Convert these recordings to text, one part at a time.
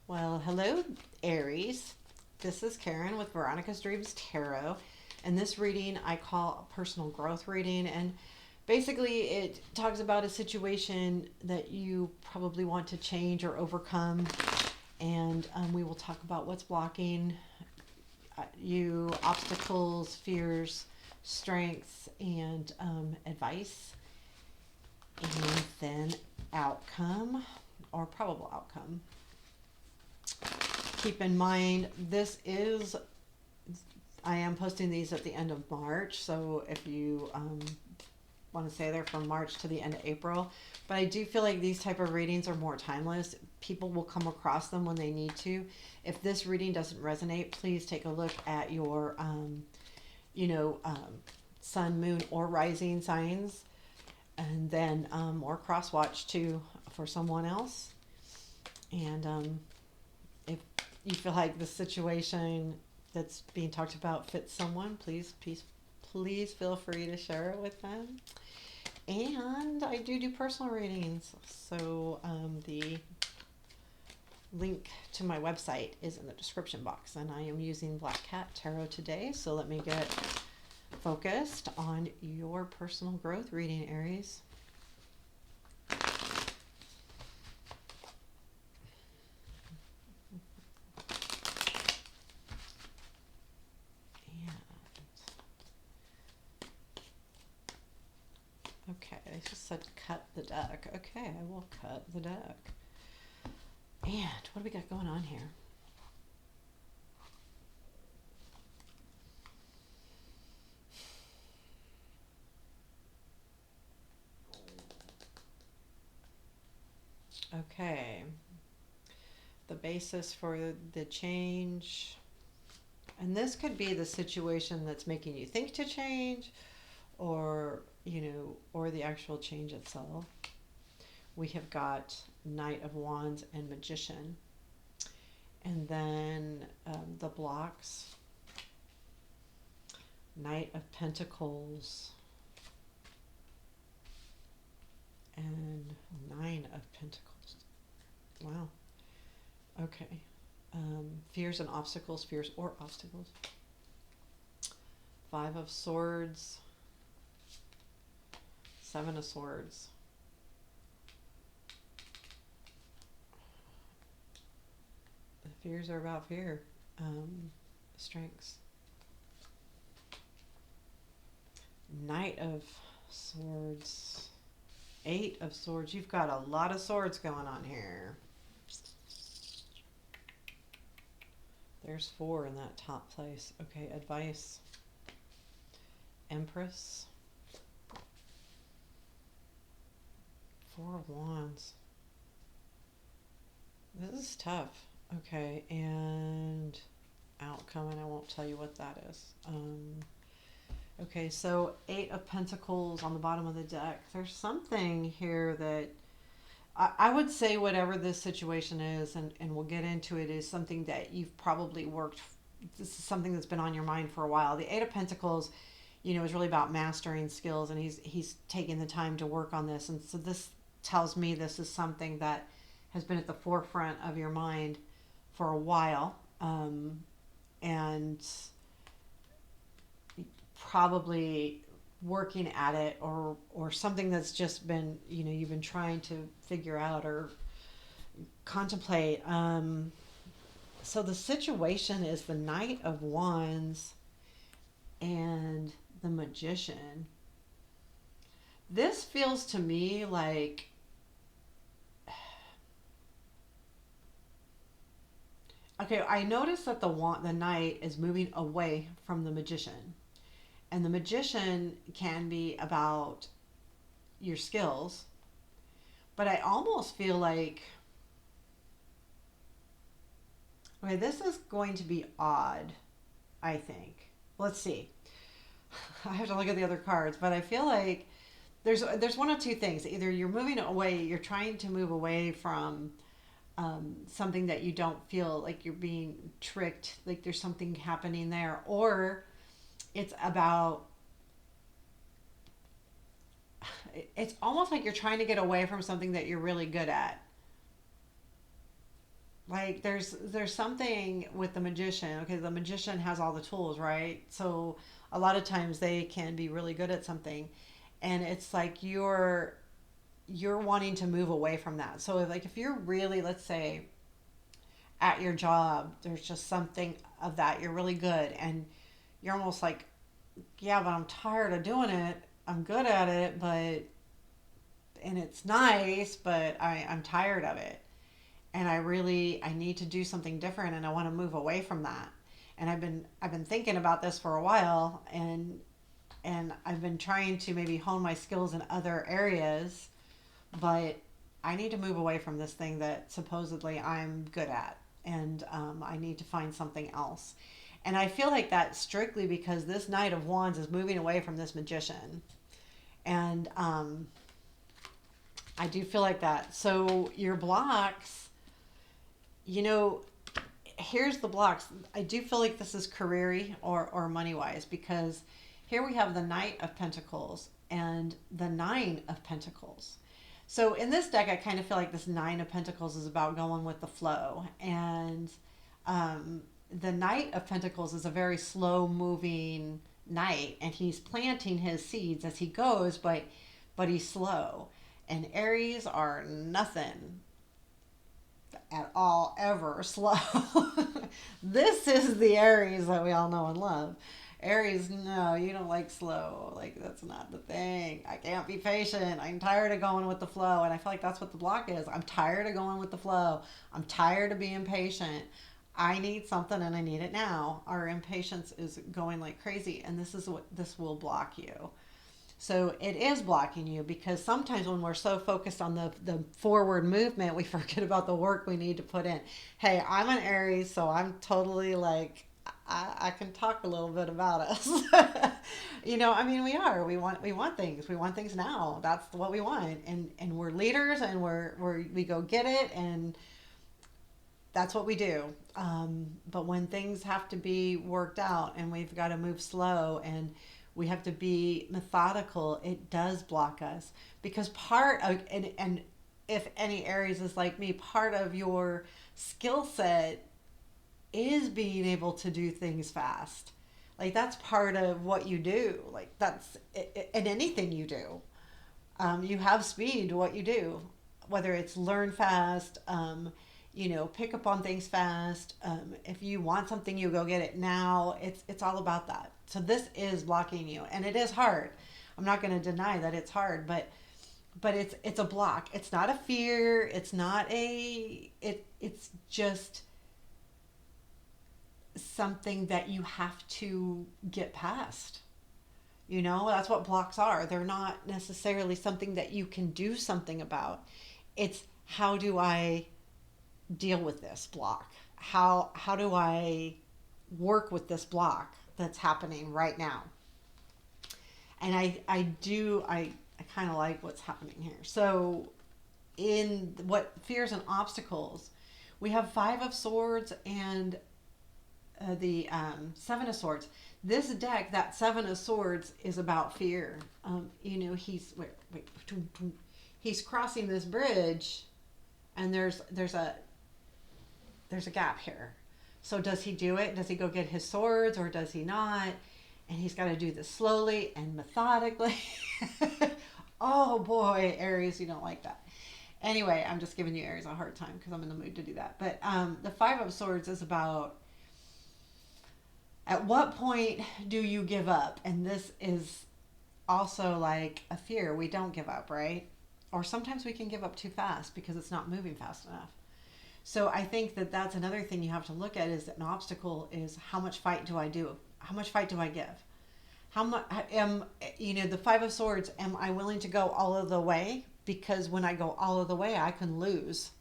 Well, hello, Aries. This is Karen with Veronica's Dreams Tarot. And this reading I call a personal growth reading. And basically, it talks about a situation that you probably want to change or overcome. And we will talk about what's blocking you, obstacles, fears, strengths, and advice. And then outcome or probable outcome. Keep in mind, I am posting these at the end of March. So if you want to stay there from March to the end of April, but I do feel like these type of readings are more timeless. People will come across them when they need to. If this reading doesn't resonate, please take a look at your, you know, sun, moon, or rising signs, and then or cross watch too for someone else. And if you feel like the situation that's being talked about fits someone, please feel free to share it with them. And I do personal readings, so the link to my website is in the description box, and I am using Black Cat Tarot today. So let me get focused on your personal growth reading, Aries. Okay, they just said cut the deck. Okay, I will cut the deck. And what do we got going on here? Okay, the basis for the change. And this could be the situation that's making you think to change, or, or the actual change itself. We have got Knight of Wands and Magician. And then the blocks, Knight of Pentacles and Nine of Pentacles. Wow. Okay. Fears and obstacles, fears or obstacles. Five of Swords, Seven of Swords. The fears are about fear. Strengths. Knight of Swords. Eight of Swords. You've got a lot of swords going on here. There's four in that top place. Okay, advice. Empress. Four of Wands. This is tough. Okay, and outcome, and I won't tell you what that is. Okay, so Eight of Pentacles on the bottom of the deck. There's something here that I would say whatever this situation is, and we'll get into it, is something that you've probably worked. This is something that's been on your mind for a while. The Eight of Pentacles, is really about mastering skills, and he's taking the time to work on this. And so this tells me this is something that has been at the forefront of your mind for a while, and probably working at it, or something that's just been, you've been trying to figure out or contemplate. So the situation is the Knight of Wands and the Magician. This feels to me like okay, I noticed that the Knight is moving away from the Magician. And the Magician can be about your skills, but I almost feel like, okay, this is going to be odd, I think. Let's see. I have to look at the other cards, but I feel like there's one of two things. Either you're moving away, you're trying to move away from something that you don't feel like you're being tricked, like there's something happening there, or it's about, it's almost like you're trying to get away from something that you're really good at. like there's something with the magician. Okay, the magician has all the tools, right? So a lot of times they can be really good at something, and it's like you're wanting to move away from that. So if you're really, let's say, at your job, there's just something of that you're really good, and you're almost like, yeah, but I'm tired of doing it. I'm good at it, but and it's nice, but I'm tired of it, and I need to do something different, and I want to move away from that. And I've been thinking about this for a while, and I've been trying to maybe hone my skills in other areas, but I need to move away from this thing that supposedly I'm good at, and I need to find something else. And I feel like that strictly because this Knight of Wands is moving away from this magician, and I do feel like that. So your blocks, you know, here's the blocks. I do feel like this is career or money wise because here we have the Knight of Pentacles and the Nine of Pentacles. So in this deck, I kind of feel like this Nine of Pentacles is about going with the flow. And the Knight of Pentacles is a very slow moving knight, and he's planting his seeds as he goes, but he's slow. And Aries are nothing at all ever slow. This is the Aries that we all know and love. Aries, no, you don't like slow. Like, that's not the thing. I can't be patient. I'm tired of going with the flow. And I feel like that's what the block is. I'm tired of going with the flow. I'm tired of being patient. I need something and I need it now. Our impatience is going like crazy. And this is what this will block you. So it is blocking you because sometimes when we're so focused on the forward movement, we forget about the work we need to put in. Hey, I'm an Aries, so I'm totally like, I can talk a little bit about us. I mean, we are. We want things. We want things now. That's what we want. And we're leaders, and we go get it, and that's what we do. But when things have to be worked out, and we've got to move slow, and we have to be methodical, it does block us because part of and if any Aries is like me, part of your skill set is being able to do things fast. Like that's part of what you do. Like that's in anything you do. You have speed to what you do, whether it's learn fast, pick up on things fast. If you want something, you go get it now. It's all about that. So this is blocking you, and it is hard. I'm not going to deny that it's hard, but it's a block. It's not a fear. It's not it's just something that you have to get past. That's what blocks are. They're not necessarily something that you can do something about. It's how do I deal with this block? How do I work with this block that's happening right now? And I kind of like what's happening here. So in what fears and obstacles, we have Five of Swords and the Seven of Swords. This deck, that Seven of Swords, is about fear. He's crossing this bridge, and there's a gap here. So does he do it? Does he go get his swords, or does he not? And he's got to do this slowly and methodically. Oh boy, Aries, you don't like that. Anyway, I'm just giving you Aries a hard time because I'm in the mood to do that. But the Five of Swords is about at what point do you give up? And this is also like a fear. We don't give up, right? Or sometimes we can give up too fast because it's not moving fast enough. So I think that that's another thing you have to look at is an obstacle is how much fight do I do? How much fight do I give? How much the Five of Swords, am I willing to go all of the way? Because when I go all of the way, I can lose,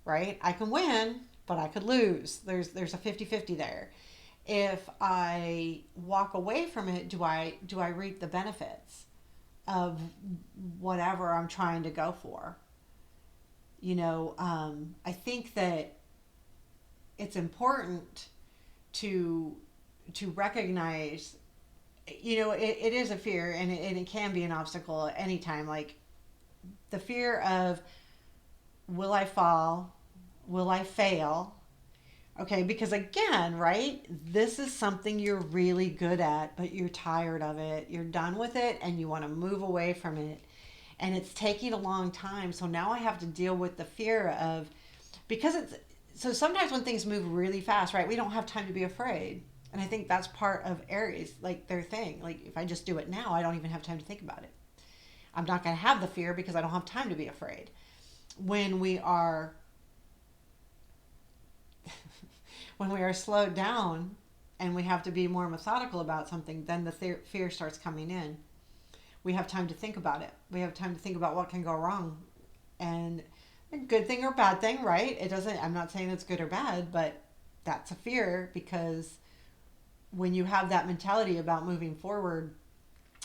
right? I can win, but I could lose. There's a 50-50 there. If I walk away from it, do I reap the benefits of whatever I'm trying to go for? I think that it's important to recognize, it is a fear, and it can be an obstacle at any time. Like the fear of, will I fall? Will I fail? Okay, because again, right? This is something you're really good at, but you're tired of it. You're done with it and you want to move away from it. And it's taking a long time. So now I have to deal with the fear of, because it's, so sometimes when things move really fast, right? We don't have time to be afraid. And I think that's part of Aries, like their thing. Like if I just do it now, I don't even have time to think about it. I'm not going to have the fear because I don't have time to be afraid. When we are when we are slowed down and we have to be more methodical about something, then the fear starts coming in. We have time to think about it. We have time to think about what can go wrong. And a good thing or bad thing, right? It doesn't, I'm not saying it's good or bad, but that's a fear because when you have that mentality about moving forward,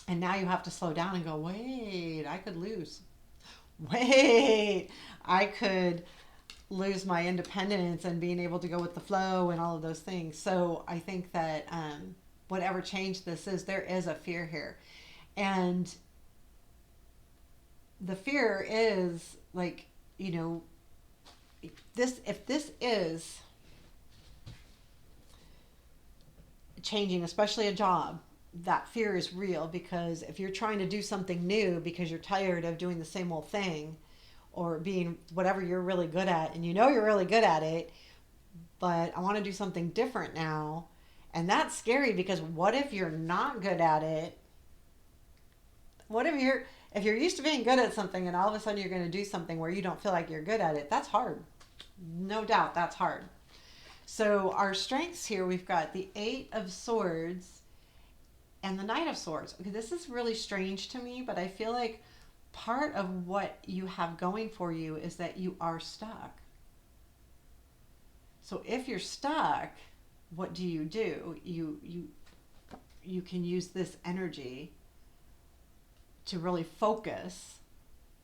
and now you have to slow down and go, wait, I could lose. Wait, I could lose my independence and being able to go with the flow and all of those things. So I think that whatever change this is, there is a fear here. And the fear is like, you know, this, if this is changing, especially a job, that fear is real because if you're trying to do something new because you're tired of doing the same old thing or being whatever you're really good at and you know you're really good at it, but I want to do something different now. And that's scary because what if you're not good at it? What if you're used to being good at something and all of a sudden you're going to do something where you don't feel like you're good at it? That's hard. No doubt that's hard. So our strengths here, we've got the 8 of Swords and the Knight of Swords. Okay, this is really strange to me, but I feel like part of what you have going for you is that you are stuck. So if you're stuck, what do? You can use this energy to really focus.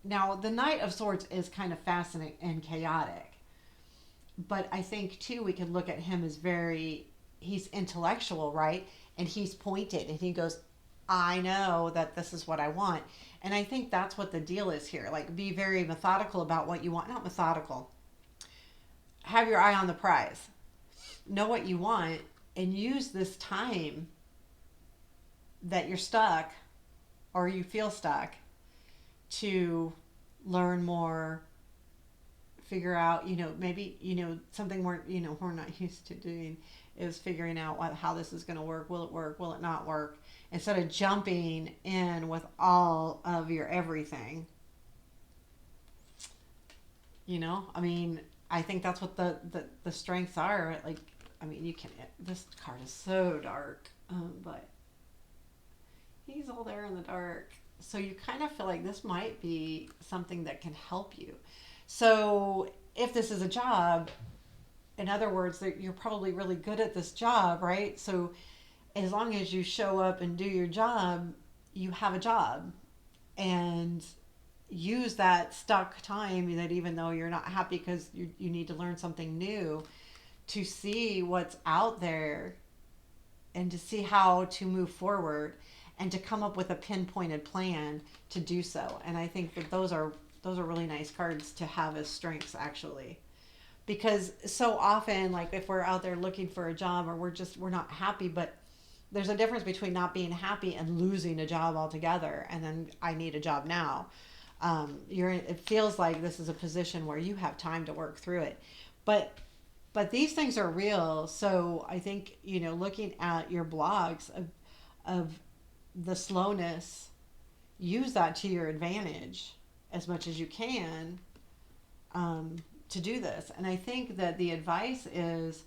Now, the Knight of Swords is kind of fascinating and chaotic. But I think too we can look at him as he's intellectual, right? And he's pointed and he goes, I know that this is what I want. And I think that's what the deal is here. Like be very methodical about what you want. Not methodical. Have your eye on the prize. Know what you want and use this time that you're stuck or you feel stuck to learn more, figure out, maybe, something we're not used to doing is figuring out how this is going to work. Will it work? Will it not work? Instead of jumping in with all of your everything. I mean, I think that's what the strengths are. Like, I mean, this card is so dark, but he's all there in the dark. So you kind of feel like this might be something that can help you. So if this is a job, in other words, you're probably really good at this job, right? So as long as you show up and do your job, you have a job. And use that stuck time that even though you're not happy because you need to learn something new, to see what's out there and to see how to move forward and to come up with a pinpointed plan to do so. And I think that those are really nice cards to have as strengths, actually. Because so often, like if we're out there looking for a job or we're not happy, but there's a difference between not being happy and losing a job altogether and then I need a job now. It feels like this is a position where you have time to work through it. But these things are real. So I think, looking at your blogs of the slowness, use that to your advantage as much as you can, to do this. And I think that the advice is,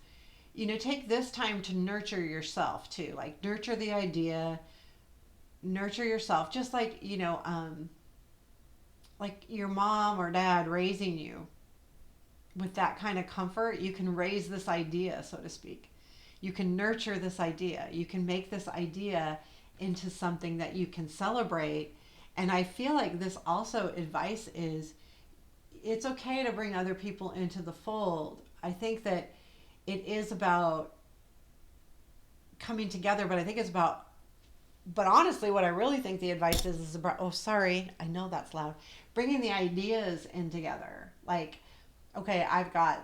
take this time to nurture yourself too. Like nurture the idea, nurture yourself, just like, like your mom or dad raising you with that kind of comfort. You can raise this idea, so to speak. You can nurture this idea. You can make this idea into something that you can celebrate. And I feel like this also advice is, it's okay to bring other people into the fold. I think that it is about coming together, but I think it's about, but honestly, what I really think the advice is about, oh, sorry, I know that's loud, bringing the ideas in together. Like, okay, I've got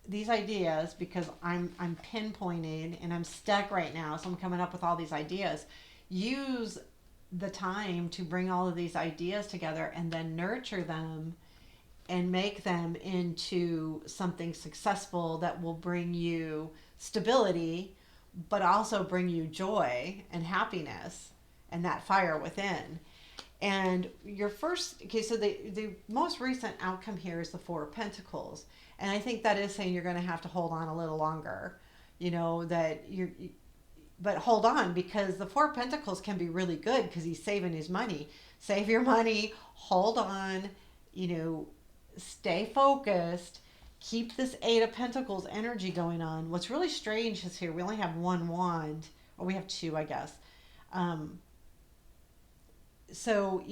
these ideas, because I'm pinpointed and I'm stuck right now, so I'm coming up with all these ideas. Use the time to bring all of these ideas together and then nurture them and make them into something successful that will bring you stability, but also bring you joy and happiness and that fire within. And your first, okay, so the most recent outcome here is the Four of Pentacles. And I think that is saying you're going to have to hold on a little longer, that but hold on, because the Four of Pentacles can be really good because he's saving his money. Save your money, hold on, you know, stay focused, keep this Eight of Pentacles energy going on. What's really strange is here we only have one wand, or we have two, I guess. Um, so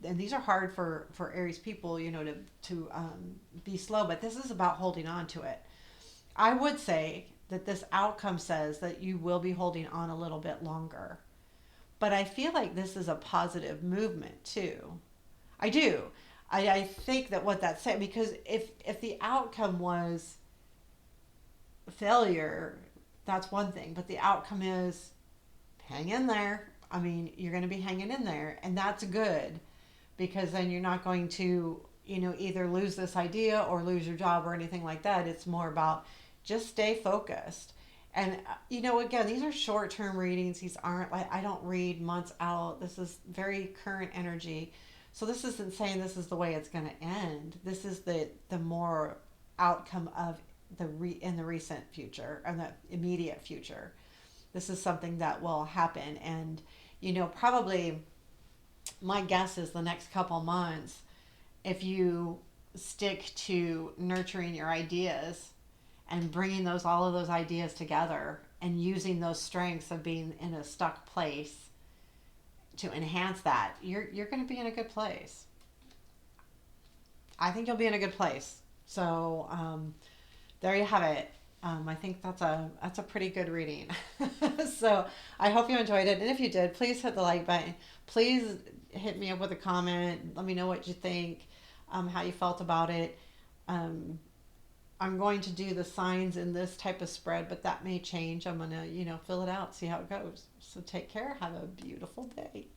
and these are hard for Aries people, to be slow, but this is about holding on to it. I would say that this outcome says that you will be holding on a little bit longer, but I feel like this is a positive movement too. I do. I think that what that's saying, because if the outcome was failure, that's one thing, but the outcome is hang in there. I mean, you're going to be hanging in there, and that's good, because then you're not going to, either lose this idea or lose your job or anything like that. It's more about just stay focused. And, again, these are short term readings. These aren't like, I don't read months out. This is very current energy. So this isn't saying this is the way it's going to end. This is the more outcome of in the recent future and the immediate future. This is something that will happen. And, probably my guess is the next couple months, if you stick to nurturing your ideas and bringing all of those ideas together and using those strengths of being in a stuck place to enhance that, you're going to be in a good place. I think you'll be in a good place. So there you have it. I think that's a pretty good reading. So I hope you enjoyed it, and if you did, please hit the like button. Please hit me up with a comment. Let me know what you think, how you felt about it. Um, I'm going to do the signs in this type of spread, but that may change. I'm gonna fill it out, see how it goes. So take care. Have a beautiful day.